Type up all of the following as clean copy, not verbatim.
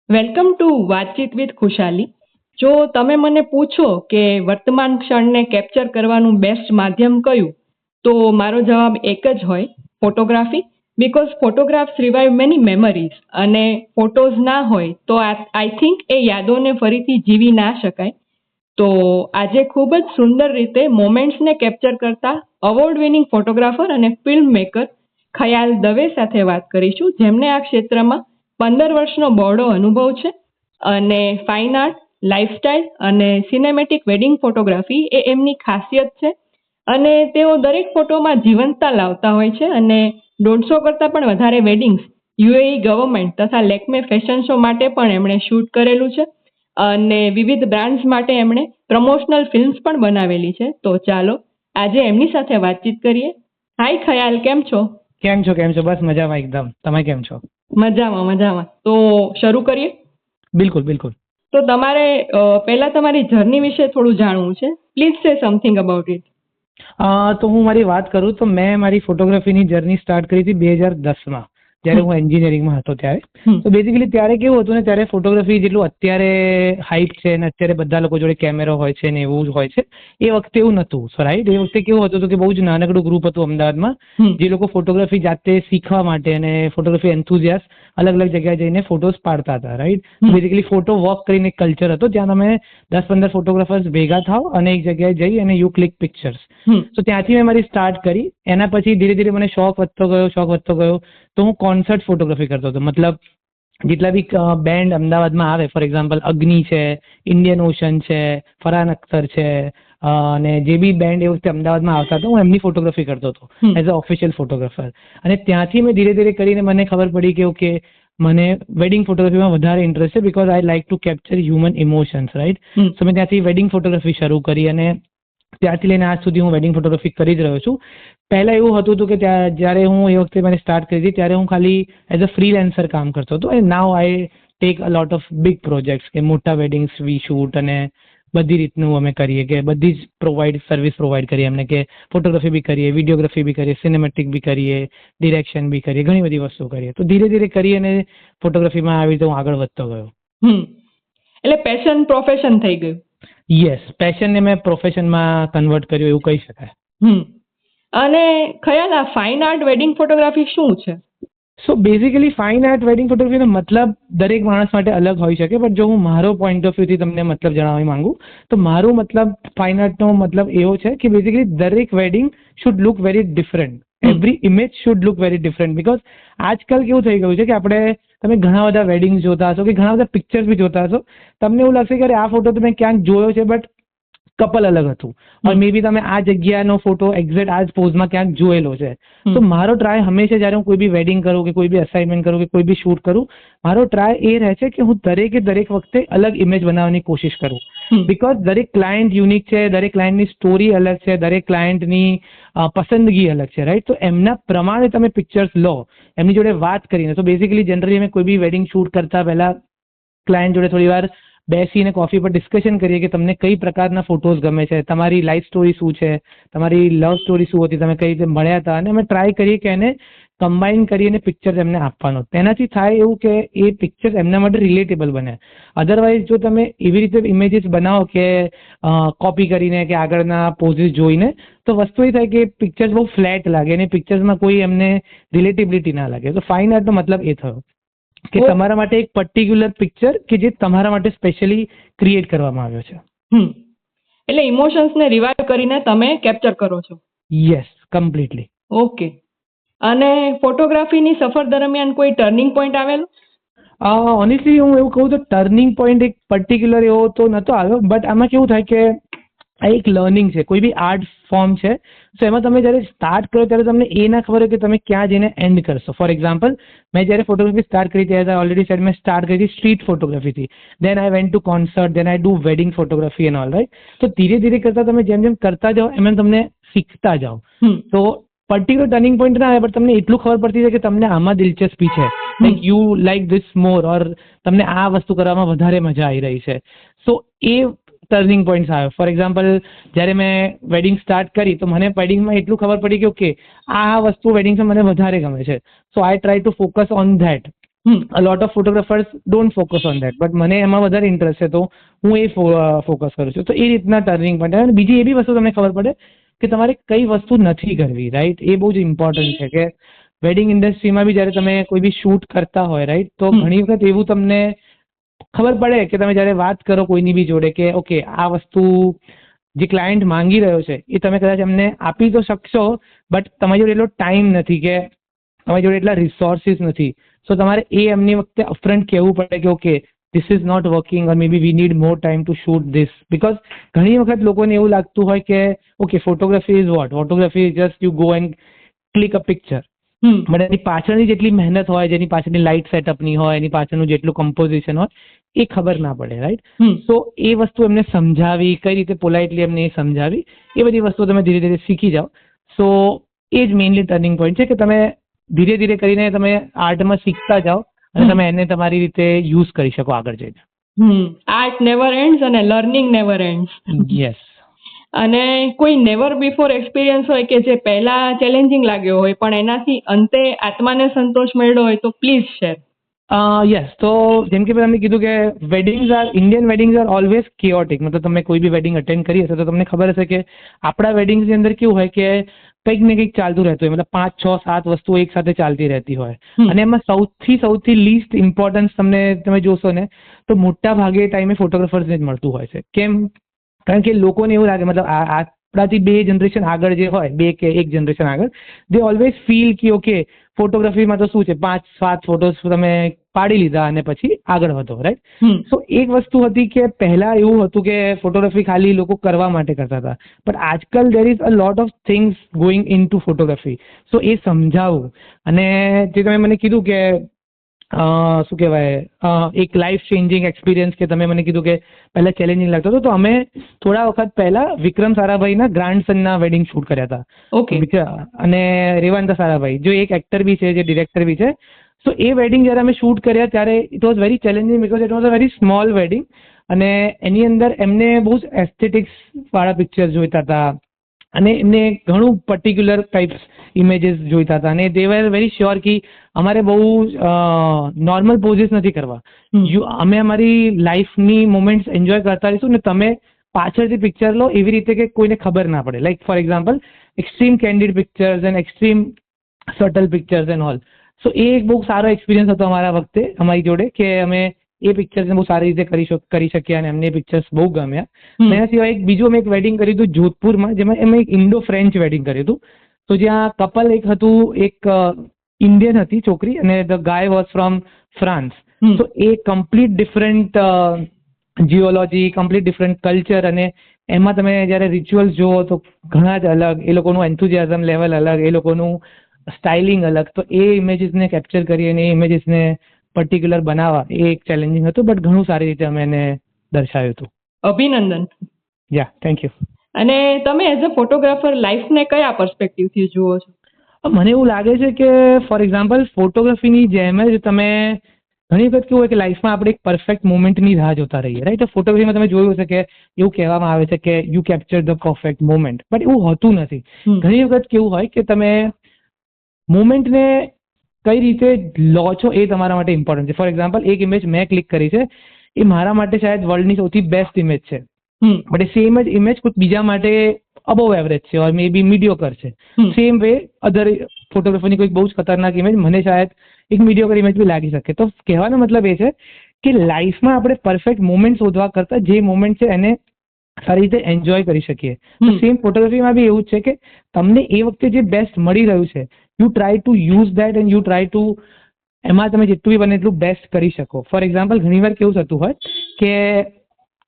Welcome to વાતચીત with ખુશાલી. જો તમે મને પૂછો કે વર્તમાન ક્ષણને કેપ્ચર કરવાનું બેસ્ટ માધ્યમ કયું, તો મારો જવાબ એક જ હોય, photography. Because photographs revive many memories, અને ફોટોઝ ના હોય તો આઈ થિંક એ યાદોને ફરીથી જીવી ના શકાય. તો આજે ખૂબ જ સુંદર રીતે મોમેન્ટ્સને કેપ્ચર કરતા અવોર્ડ વિનિંગ ફોટોગ્રાફર અને ફિલ્મ મેકર ખયાલ દવે સાથે વાત કરીશું, જેમને આ ક્ષેત્રમાં 15 વર્ષનો બહોળો અનુભવ છે અને ફાઇન આર્ટ, લાઇફસ્ટાઇલ અને સિનેમેટિક વેડિંગ ફોટોગ્રાફી એ એમની ખાસિયત છે. અને તેઓ દરેક ફોટોમાં જીવંતતા લાવતા હોય છે અને 150 કરતાં પણ વધારે વેડિંગ્સ યુએઈ ગવર્મેન્ટ તથા લેક્મે ફેશન શો માટે પણ એમણે શૂટ કરેલું છે અને વિવિધ બ્રાન્ડ્સ માટે એમણે પ્રમોશનલ ફિલ્મ્સ પણ બનાવેલી છે. તો ચાલો આજે એમની સાથે વાતચીત કરીએ. હાય ખયાલ, કેમ છો? કેમ છો? બસ મજામાં એકદમ. તમે કેમ છો? મજામાં. તો શરૂ કરીએ. બિલકુલ. તો તમારે પહેલા તમારી જર્ની વિશે થોડું જાણવું છે. Please say something about it. તો હું મારી વાત કરું તો મેં મારી ફોટોગ્રાફીની જર્ની સ્ટાર્ટ કરી હતી 2010માં, જ્યારે હું એન્જિનિયરિંગમાં હતો ત્યારે. તો બેઝિકલી ત્યારે કેવું હતું ને, ત્યારે ફોટોગ્રાફી જેટલું અત્યારે હાઇપ છે ને અત્યારે બધા લોકો જોડે કેમેરો હોય છે ને એવું જ હોય છે, એ વખતે એવું નહોતું. રાઈટ, એ વખતે કેવું હતું કે બહુ જ નાનકડું ગ્રુપ હતું અમદાવાદમાં, જે લોકો ફોટોગ્રાફી જાતે શીખવા માટે અને ફોટોગ્રાફી એન્થુઝિયાસ્ટ અલગ અલગ જગ્યાએ જઈને ફોટોઝ પાડતા હતા. રાઈટ, બેઝિકલી ફોટો વોક કરીને એક કલ્ચર હતો, જ્યાં તમે 10-15 ફોટોગ્રાફર્સ ભેગા થાવ અને એક જગ્યાએ જઈ અને યુ ક્લિક પિક્ચર્સ. તો ત્યાંથી મેં મારી સ્ટાર્ટ કરી. એના પછી ધીરે ધીરે મને શોખ વધતો ગયો. તો હું કોન્સર્ટ ફોટોગ્રાફી કરતો હતો. મતલબ જેટલા બી બેન્ડ અમદાવાદમાં આવે, ફોર એક્ઝામ્પલ અગ્નિ છે, ઇન્ડિયન ઓશન છે, ફરહાન અખ્તર છે, અને જે બી બેન્ડ એ વખતે અમદાવાદમાં આવતા હતા, હું એમની ફોટોગ્રાફી કરતો હતો એઝ અ ઓફિશિયલ ફોટોગ્રાફર. અને ત્યાંથી મેં ધીરે ધીરે કરીને મને ખબર પડી કે ઓકે, મને વેડિંગ ફોટોગ્રાફીમાં વધારે ઇન્ટરેસ્ટ છે, because I like to capture human emotions. Right, so મેં ત્યાંથી વેડિંગ ફોટોગ્રાફી શરૂ કરી અને ત્યારથી લઈને આજ સુધી હું વેડિંગ ફોટોગ્રાફી કરી જ રહ્યો છું. પહેલા એવું હતું કે જ્યારે હું એ વખતે મને સ્ટાર્ટ કરી હતી ત્યારે હું ખાલી એઝ અ ફ્રીલેન્સર કામ કરતો હતો. And now I take a lot of big projects, કે મોટા વેડિંગ્સ વી શૂટ અને બધી રીતનું અમે કરીએ, કે બધી જ સર્વિસ પ્રોવાઈડ કરીએ એમને, કે ફોટોગ્રાફી બી કરીએ, વિડીયોગ્રાફી બી કરીએ, સિનેમેટિક બી કરીએ, ડિરેક્શન બી કરીએ, ઘણી બધી વસ્તુ કરીએ. તો ધીરે ધીરે કરી અને ફોટોગ્રાફીમાં આવી રીતે હું આગળ વધતો ગયો. એટલે પેશન પ્રોફેશન થઈ ગયું. યસ, પેશનને મેં પ્રોફેશનમાં કન્વર્ટ કર્યું એવું કહી શકાય. અને ખયાલ, આ ફાઇન આર્ટ વેડિંગ ફોટોગ્રાફી શું છે? So basically fine art wedding ફોટોગ્રાફીનો મતલબ દરેક માણસ માટે અલગ હોઈ શકે, બટ જો હું મારો પોઈન્ટ ઓફ વ્યૂથી તમને મતલબ જણાવવા માંગુ તો મારો મતલબ ફાઇન આર્ટનો મતલબ એવો છે કે બેઝિકલી દરેક wedding should look very different. Every image should look very different. Because આજકાલ કેવું થઈ ગયું છે કે તમે ઘણા બધા વેડિંગ્સ જોતા હશો, કે ઘણા બધા પિક્ચર્સ બી જોતા હશો, તમને એવું લાગશે કે આ ફોટો તમે ક્યાંક જોયો છે, બટ કપલ અલગ હતું, અને મે બી તમે આ જગ્યાનો ફોટો એક્ઝેક્ટ આ જ પોઝમાં ક્યાંક જોયેલો છે. તો મારો ટ્રાય હંમેશા જ્યારે હું કોઈ બી વેડિંગ કરું, કે કોઈ બી અસાઇનમેન્ટ કરું, કે કોઈ બી શૂટ કરું, મારો ટ્રાય એ રહે છે કે હું દરેક વખતે અલગ ઇમેજ બનાવવાની કોશિશ કરું. બિકોઝ દરેક ક્લાયન્ટ યુનિક છે, દરેક ક્લાયન્ટની સ્ટોરી અલગ છે, દરેક ક્લાયન્ટની પસંદગી અલગ છે. રાઈટ, તો એમના પ્રમાણે તમે પિક્ચર્સ લો, એમની જોડે વાત કરીને. તો બેઝિકલી જનરલી અમે કોઈ બી વેડિંગ શૂટ કરતા પહેલા ક્લાયન્ટ જોડે થોડી વાર બેસીને કોફી પર ડિસ્કશન કરીએ કે તમને કઈ પ્રકારના ફોટોઝ ગમે છે, તમારી લાઈફ સ્ટોરી શું છે, તમારી લવ સ્ટોરી શું હતી, તમે કઈ રીતે મળ્યા હતા, અને અમે ટ્રાય કરીએ કે એને કમ્બાઈન કરીને પિક્ચર્સ એમને આપવાનો. તેનાથી થાય એવું કે એ પિક્ચર્સ એમના માટે રિલેટેબલ બને. અધરવાઇઝ જો તમે એવી રીતે ઇમેજીસ બનાવો કે કોપી કરીને, કે આગળના પોઝિસ જોઈને, તો વસ્તુ એ થાય કે પિક્ચર્સ બહુ ફ્લેટ લાગે અને પિક્ચર્સમાં કોઈ એમને રિલેટેબિલિટી ના લાગે. તો ફાઇન આર્ટનો મતલબ એ થયો કે તમારા માટે એક પર્ટિક્યુલર પિક્ચર કે જે તમારા માટે સ્પેશિયલી ક્રિએટ કરવામાં આવ્યો છે. એટલે ઇમોશન્સને રિવાઇવ કરીને તમે કેપ્ચર કરો છો. Yes, completely. ઓકે. અને ફોટોગ્રાફીની સફર દરમિયાન કોઈ ટર્નિંગ પોઈન્ટ આવેલો? ઓનેસ્ટલી હું એવું કહું તો ટર્નિંગ પોઈન્ટ એક પર્ટિક્યુલર એવો તો નહોતો આવ્યો, બટ આમાં કેવું થાય કે આ એક લર્નિંગ છે. કોઈ બી આર્ટ ફોર્મ છે, તો એમાં તમે જ્યારે સ્ટાર્ટ કરો ત્યારે તમને એ ના ખબર હોય કે તમે ક્યાં જઈને એન્ડ કરશો. ફોર એક્ઝામ્પલ, મેં જ્યારે ફોટોગ્રાફી સ્ટાર્ટ કરી ત્યારે ઓલરેડી સાઈડ મેં સ્ટાર્ટ કરી હતી સ્ટ્રીટ ફોટોગ્રાફીથી, then I went to concert, then I do wedding photography and all. Right, તો ધીરે ધીરે કરતા તમે જેમ જેમ કરતા જાઓ એમ તમને શીખતા જાઓ. તો પર્ટિક્યુલર ટર્નિંગ પોઈન્ટ ના આવે, પણ તમને એટલું ખબર પડતી છે કે તમને આમાં દિલચસ્પી છે, લાઈક યુ લાઈક ધીસ મોર, ઓર તમને આ વસ્તુ કરવામાં વધારે મજા આવી રહી છે. સો એ ટર્નિંગ પોઈન્ટ્સ આવે. ફોર એક્ઝામ્પલ, જ્યારે મેં વેડિંગ સ્ટાર્ટ કરી તો મને વેડિંગમાં એટલું ખબર પડી કે ઓકે, આ વસ્તુ વેડિંગ્સમાં મને વધારે ગમે છે. So I try to focus on that. A lot of photographers don't focus on that, but મને એમાં વધારે ઇન્ટરેસ્ટ છે તો હું એ ફોકસ કરું છું. તો એ રીતના ટર્નિંગ પોઈન્ટ. અને બીજી એ બી વસ્તુ તમને ખબર પડે કે તમારે કઈ વસ્તુ નથી કરવી, રાઈટ? એ બહુ જ ઇમ્પોર્ટન્ટ છે કે વેડિંગ ઇન્ડસ્ટ્રીમાં બી જ્યારે તમે કોઈ બી શૂટ કરતા હોય, રાઈટ, તો ઘણી વખત એવું તમને ખબર પડે કે તમે જ્યારે વાત કરો કોઈની બી જોડે કે ઓકે આ વસ્તુ જે ક્લાયન્ટ માંગી રહ્યો છે એ તમે કદાચ એમને આપી તો શકશો, બટ તમારી જોડે એટલો ટાઈમ નથી કે તમારી જોડે એટલા રિસોર્સિસ નથી. સો તમારે એ એમની વખતે અપફ્રન્ટ કહેવું પડે કે okay this is not working or may be we need more time to shoot this. Because ઘણી વખત લોકોને એવું લાગતું હોય કે okay photography is what, photography is just you go and click a picture. But એની પાછળની જેટલી મહેનત હોય, જેની પાછળની લાઇટ સેટઅપની હોય, એની પાછળનું જેટલું કમ્પોઝિશન હોય એ ખબર ના પડે, રાઈટ? સો એ વસ્તુ એમને સમજાવી, કઈ રીતે પોલાઇટલી એમને એ સમજાવી, એ બધી વસ્તુઓ તમે ધીરે ધીરે શીખી જાઓ. સો એ જ મેઇનલી ટર્નિંગ પોઈન્ટ છે કે તમે ધીરે ધીરે કરીને તમે આર્ટમાં શીખતા જાઓ અને તમે એને તમારી રીતે યુઝ કરી શકો આગળ જઈને. આર્ટ નેવર એન્ડ્સ અને લર્નિંગ નેવર એન્ડ્સ. યસ. અને કોઈ નેવર બિફોર એક્સપિરિયન્સ હોય કે જે પહેલા ચેલેન્જિંગ લાગ્યો હોય પણ એનાથી અંતે આત્માને સંતોષ મળ્યો હોય તો પ્લીઝ શેર. યસ. તો જેમ કે મેં તમને કીધું કે ઇન્ડિયન વેડિંગ્સ આર ઓલવેઝ કિયોટિક. મતલબ તમે કોઈ બી વેડિંગ અટેન્ડ કરી હશે તો તમને ખબર હશે કે આપણા વેડિંગ્સની અંદર કેવું હોય કે કંઈક ને કંઈક ચાલતું રહેતું હોય, મતલબ 5, 6, 7 વસ્તુઓ એક સાથે ચાલતી રહેતી હોય. અને એમાં સૌથી લીસ્ટ ઇમ્પોર્ટન્સ તમે જોશો ને તો મોટા ભાગે ટાઈમે ફોટોગ્રાફર્સને જ મળતું હોય છે. કેમ? કારણ કે લોકોને એવું લાગે, મતલબ આપણાથી 2 જનરેશન આગળ જે હોય, 2 કે 1 જનરેશન આગળ, દે ઓલવેઝ ફીલ કે ઓકે ફોટોગ્રાફીમાં તો શું છે 5-7 ફોટોસ તમે પાડી લીધા અને પછી આગળ વધો, રાઈટ? સો એક વસ્તુ હતી કે પહેલા એવું હતું કે ફોટોગ્રાફી ખાલી લોકો કરવા માટે કરતા હતા, બટ આજકાલ there is a lot of things going into photography. So એ સમજાવું. અને જે તમે મને કીધું કે શું કહેવાય એક લાઈફ ચેન્જિંગ એક્સપિરિયન્સ, કે તમે મને કીધું કે પહેલા ચેલેન્જિંગ લાગતો હતો, તો અમે થોડા વખત પહેલા વિક્રમ સારાભાઈના ગ્રાન્ડસનના વેડિંગ શૂટ કર્યા હતા. ઓકે. અને રેવાંતા સારાભાઈ જો એક એક્ટર બી છે, જે ડિરેક્ટર બી છે. સો એ વેડિંગ જ્યારે અમે શૂટ કર્યા ત્યારે it was very challenging because it was a very small wedding. અને એની અંદર એમને બહુ જ એસ્થેટિક્સ વાળા પિક્ચર્સ જોઈતા હતા અને એમને ઘણું પર્ટિક્યુલર ટાઈપ્સ ઇમેજીસ જોઈતા હતા. અને દે વેર વેરી શ્યોર કે અમારે બહુ નોર્મલ પોઝિસ નથી કરવા, અમે અમારી લાઈફની મોમેન્ટ્સ એન્જોય કરતા રહીશું ને તમે પાછળથી પિક્ચર લો એવી રીતે કે કોઈને ખબર ના પડે. Like for example extreme candid pictures and extreme subtle pictures and all. So એ એક બહુ સારો એક્સપિરિયન્સ હતો અમારા વખતે અમારી જોડે કે અમે એ પિક્ચર્સને બહુ સારી રીતે કરી શક્યા અને અમને પિક્ચર્સ બહુ ગમ્યા. એના સિવાય બીજું અમે એક વેડિંગ કર્યું હતું જોધપુરમાં, જેમાં અમે એક ઇન્ડો ફ્રેન્ચ વેડિંગ કર્યું હતું. તો જ્યાં કપલ એક હતું, એક ઇન્ડિયન હતી છોકરી અને the guy was from France. તો એ complete different geology, complete different culture, અને એમાં તમે જ્યારે રિચ્યુઅલ્સ જુઓ તો ઘણા જ અલગ, એ લોકોનું એન્થુઝિયાઝમ લેવલ અલગ, એ લોકોનું સ્ટાઇલિંગ અલગ. તો એ ઇમેજીસને કેપ્ચર કરી અને એ ઇમેજીસને પર્ટિક્યુલર બનાવવા એ એક ચેલેન્જિંગ હતું, બટ ઘણું સારી રીતે અમે એને દર્શાવ્યું હતું. અભિનંદન. યા, થેન્ક યુ. અને તમે એઝ અ ફોટોગ્રાફર લાઈફને કયા પર્સપેક્ટિવથી જુઓ છો? મને એવું લાગે છે કે ફોર એક્ઝામ્પલ ફોટોગ્રાફીની જેમ જ તમે ઘણી વખત કેવું હોય કે લાઈફમાં આપણે એક પરફેક્ટ મોમેન્ટની રાહ જોતા રહીએ, રાઈટ? તો ફોટોગ્રાફીમાં તમે જોયું હશે કે એવું કહેવામાં આવે છે કે you capture the perfect moment, but એવું હોતું નથી. ઘણી વખત કેવું હોય કે તમે મોમેન્ટને કઈ રીતે લો છો એ તમારા માટે ઇમ્પોર્ટન્ટ છે. ફોર એક્ઝામ્પલ એક ઇમેજ મેં ક્લિક કરી છે, એ મારા માટે શાયદ વર્લ્ડની સૌથી બેસ્ટ ઇમેજ છે, બટ એ સેમ જ ઇમેજ કોઈ બીજા માટે અબવ એવરેજ છે ઓર મે બી મીડિયોકર છે. સેમ વે અધર ફોટોગ્રાફરની કોઈ બહુ જ ખતરનાક ઇમેજ મને શાયદ એક મીડિયોકર ઇમેજ બી લાગી શકે. તો કહેવાનો મતલબ એ છે કે લાઈફમાં આપણે પરફેક્ટ મોમેન્ટ શોધવા કરતાં જે મોમેન્ટ છે એને સારી રીતે એન્જોય કરી શકીએ. તો સેમ ફોટોગ્રાફીમાં બી એવું જ છે કે તમને એ વખતે જે બેસ્ટ મળી રહ્યું છે, you try to use that and you try to એમાં તમે જેટલું બી બને એટલું બેસ્ટ કરી શકો. ફોર એક્ઝામ્પલ ઘણીવાર કેવું થતું હોય કે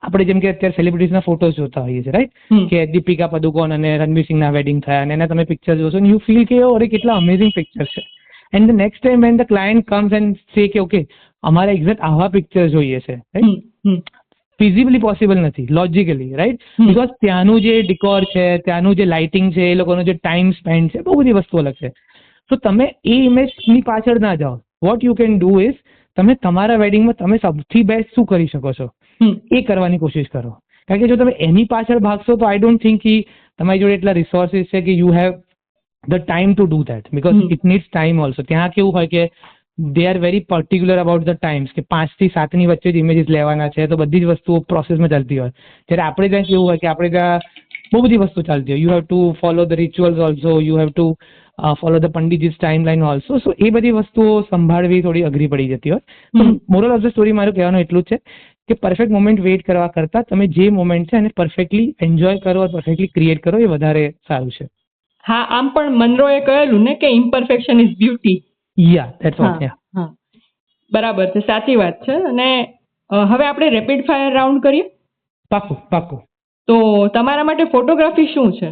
આપણે જેમ કે અત્યારે સેલિબ્રિટીઝના ફોટોઝ જોતા હોઈએ છીએ, રાઈટ? કે દીપિકા પદુકોણ અને રણવીર સિંહના વેડિંગ થયા અને એના તમે પિક્ચર જોશો અને યુ ફીલ કે અરે કેટલા અમેઝિંગ પિક્ચર છે. And the next time when the client comes and say કે ઓકે અમારે એક્ઝેક્ટ આવા પિક્ચર જોઈએ છે, રાઈટ? ફિઝિબલી પોસિબલ નથી, લોજિકલી, રાઈટ? બીકોઝ ત્યાંનું જે ડિકોર છે, ત્યાંનું જે લાઇટિંગ છે, એ લોકોનો જે ટાઈમ સ્પેન્ડ છે, બહુ બધી વસ્તુ અલગ છે. તો તમે એ ઇમેજની પાછળ ના જાઓ. What you can do is તમે તમારા વેડિંગમાં તમે સૌથી બેસ્ટ શું કરી શકો છો એ કરવાની કોશિશ કરો. કારણ કે જો તમે એની પાછળ ભાગશો તો આઈ ડોન્ટ થિંક કે તમારી જોડે એટલા રિસોર્સિસ છે કે you have the time to do that, because it needs time also. ત્યાં કેવું હોય કે they are very particular about the times કે 5 થી 7 ની વચ્ચે જ ઇમેજીસ લેવાના છે, તો બધી જ વસ્તુઓ પ્રોસેસમાં ચાલતી હોય. જ્યારે આપણે ત્યાં કેવું હોય કે આપણે ત્યાં બહુ બધી વસ્તુ ચાલતી હોય. You have to follow the rituals also, you have to follow the પંડિતજીસ ટાઈમ લાઈન ઓલ્સો. સો એ બધી વસ્તુઓ સંભાળવી થોડી અઘરી પડી જતી હોય. તો મોરલ ઓફ ધ સ્ટોરી મારું કહેવાનું એટલું જ છે કે પરફેક્ટ મોમેન્ટ વેઇટ કરવા કરતાં તમે જે મોમેન્ટ છે એને પરફેક્ટલી એન્જોય કરો, પરફેક્ટલી ક્રિએટ કરો, એ વધારે સારું છે. હા, આમ પણ મનરોએ કહેલું ને કે imperfection is beauty. Ya that's what. હા, બરાબર છે, સાચી વાત છે. અને હવે આપણે રેપિડ ફાયર રાઉન્ડ કરીએ. પાક્કું. તો તમારા માટે ફોટોગ્રાફી શું છે?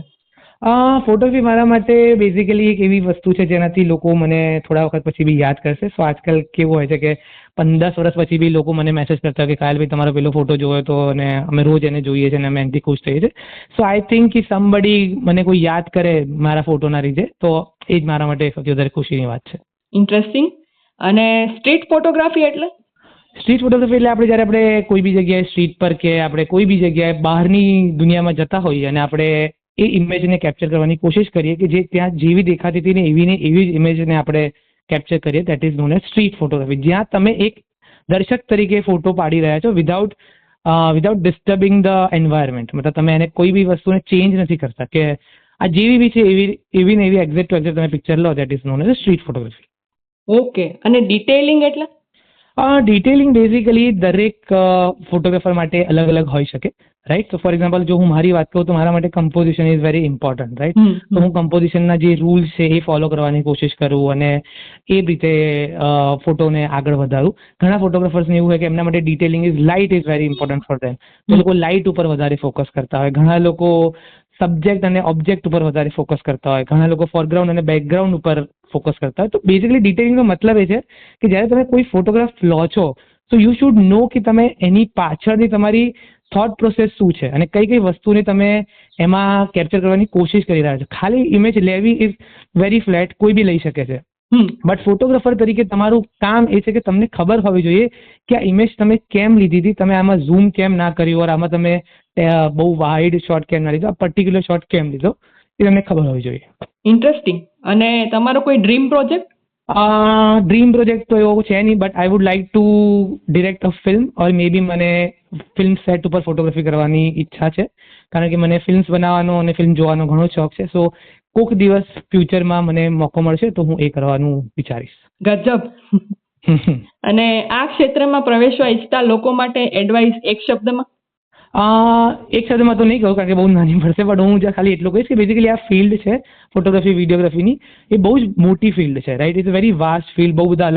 ફોટોગ્રાફી મારા માટે બેઝિકલી એક એવી વસ્તુ છે જેનાથી લોકો મને થોડા વખત પછી બી યાદ કરશે. સો આજકાલ કેવું હોય છે કે 10 વર્ષ પછી બી લોકો મને મેસેજ કરતા હોય કે કાયલભાઈ તમારો પેલો ફોટો જોયો તો, અને અમે રોજ એને જોઈએ છીએ અને અમે એનાથી ખુશ થઈએ છીએ. સો આઈ થિંક કે સમબડી મને કોઈ યાદ કરે મારા ફોટોના લીધે, તો એ જ મારા માટે સૌથી વધારે ખુશીની વાત છે. ઇન્ટરેસ્ટિંગ. અને સ્ટ્રીટ ફોટોગ્રાફી એટલે? સ્ટ્રીટ ફોટોગ્રાફી એટલે આપણે કોઈ બી જગ્યાએ સ્ટ્રીટ પર કે આપણે કોઈ બી જગ્યાએ બહારની દુનિયામાં જતા હોઈએ અને આપણે એ ઇમેજને કેપ્ચર કરવાની કોશિશ કરીએ કે જે ત્યાં જેવી દેખાતી હતી ને એવી જ ઇમેજને આપણે કેપ્ચર કરીએ. That is known as street photography. જ્યાં તમે એક દર્શક તરીકે ફોટો પાડી રહ્યા છો વિધાઉટ ડિસ્ટર્બિંગ ધ એન્વાયરમેન્ટ. મતલબ તમે એને કોઈ બી વસ્તુને ચેન્જ નથી કરતા, કે આ જેવી બી છે એવી ને એવી એક્ઝેક્ટ ટુ એક્ઝેક્ટ તમે પિક્ચર લો. That is known as street photography. Okay. અને ડિટેલિંગ એટલે? ડિટેલિંગ બેઝિકલી દરેક ફોટોગ્રાફર માટે અલગ અલગ હોઈ શકે, રાઈટ. તો ફોર એક્ઝામ્પલ જો હું મારી વાત કરું તો મારા માટે composition is very important, right. તો હું કમ્પોઝિશનના જે રૂલ્સ છે એ ફોલો કરવાની કોશિશ કરું અને એ રીતે ફોટોને આગળ વધારું. ઘણા ફોટોગ્રાફર્સને એવું હોય કે એમના માટે detailing light is very important for them. તો લોકો લાઇટ ઉપર વધારે ફોકસ કરતા હોય. ઘણા લોકો સબ્જેક્ટ અને ઓબ્જેક્ટ ઉપર વધારે ફોકસ કરતા હોય. ઘણા લોકો ફોરગ્રાઉન્ડ અને બેકગ્રાઉન્ડ ઉપર ફોકસ કરતા હોય. તો બેઝિકલી ડિટેલિંગનો મતલબ એ છે કે જ્યારે તમે કોઈ ફોટોગ્રાફ લો છો તો યુ શુડ નો કે તમે એની પાછળની તમારી થોટ પ્રોસેસ શું છે અને કઈ કઈ વસ્તુને તમે એમાં કેપ્ચર કરવાની કોશિશ કરી રહ્યા છો. ખાલી ઇમેજ લેવી ઇઝ વેરી ફ્લેટ, કોઈ બી લઈ શકે છે. બટ ફોટોગ્રાફર તરીકે તમારું કામ એ છે કે તમને ખબર હોવી જોઈએ કે આ ઇમેજ તમે કેમ લીધી હતી, તમે આમાં ઝૂમ કેમ ના કર્યું, ઓર આમાં તમે બહુ વાઇડ શોટ કેમ ના લીધો, આ પર્ટિક્યુલર શોટ કેમ લીધો, એ તમને ખબર હોવી જોઈએ. ઇન્ટરેસ્ટિંગ. અને તમારો કોઈ ડ્રીમ પ્રોજેક્ટ? ડ્રીમ પ્રોજેક્ટ તો એવો છે નહીં, but I would like to direct a film or may be મને ફિલ્મ સેટ ઉપર ફોટોગ્રાફી કરવાની ઈચ્છા છે, કારણ કે મને ફિલ્મ્સ બનાવવાનો અને ફિલ્મ જોવાનો ઘણો શોખ છે. સો કોઈક દિવસ ફ્યુચરમાં મને મોકો મળશે તો હું એ કરવાનું વિચારીશ. ગજબ. અને આ ક્ષેત્રમાં પ્રવેશવા ઈચ્છતા લોકો માટે એડવાઇસ એક શબ્દમાં? એક શબ્દમાં તો નહીં કહું કારણ કે બહુ નાની પડશે, બટ હું ખાલી એટલું કહીશ કે બેઝિકલી આ ફિલ્ડ છે ફોટોગ્રાફી વિડીયોગ્રાફીની, એ બહુ જ મોટી ફિલ્ડ છે, right. It's a very vast field. બહુ બધા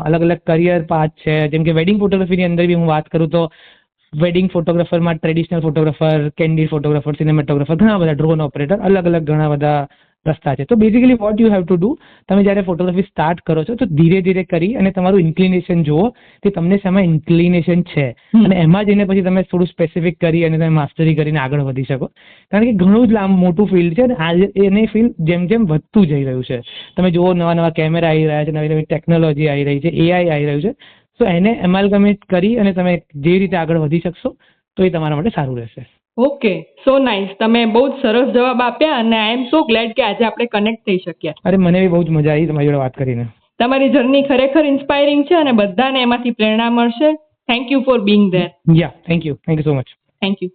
અલગ અલગ કરિયર પાથ છે. જેમ કે વેડિંગ ફોટોગ્રાફીની અંદર બી હું વાત કરું તો વેડિંગ ફોટોગ્રાફરમાં traditional photographer, candid photographer, cinematographer, ઘણા બધા ડ્રોન ઓપરેટર, અલગ અલગ ઘણા બધા રસ્તા છે. તો basically what you have to do, તમે જ્યારે ફોટોગ્રાફી સ્ટાર્ટ કરો છો તો ધીરે ધીરે કરી અને તમારું ઇન્ક્લિનેશન જુઓ કે તમને શેમાં ઇન્ક્લિનેશન છે અને એમાં જઈને પછી તમે થોડું સ્પેસિફિક કરી અને તમે માસ્ટરી કરીને આગળ વધી શકો. કારણ કે ઘણું જ મોટું ફિલ્ડ છે અને આજે એને ફિલ્ડ જેમ જેમ વધતું જઈ રહ્યું છે. તમે જુઓ નવા નવા કેમેરા આવી રહ્યા છે, નવી નવી ટેકનોલોજી આવી રહી છે, એઆઈ આવી રહ્યું છે. તો એને એમાલ્ગમેટ કરી અને તમે જે રીતે આગળ વધી શકશો તો એ તમારા માટે સારું રહેશે. ઓકે, સો નાઇસ. તમે બહુ જ સરસ જવાબ આપ્યા અને આઈ એમ સો ગ્લેડ કે આજે આપણે કનેક્ટ થઈ શક્યા. અરે મને બી બહુ જ મજા આવી તમારી જોડે વાત કરીને. તમારી જર્ની ખરેખર ઇન્સ્પાયરિંગ છે અને બધાને એમાંથી પ્રેરણા મળશે. Thank you for being there. Yeah thank you so much. Thank you.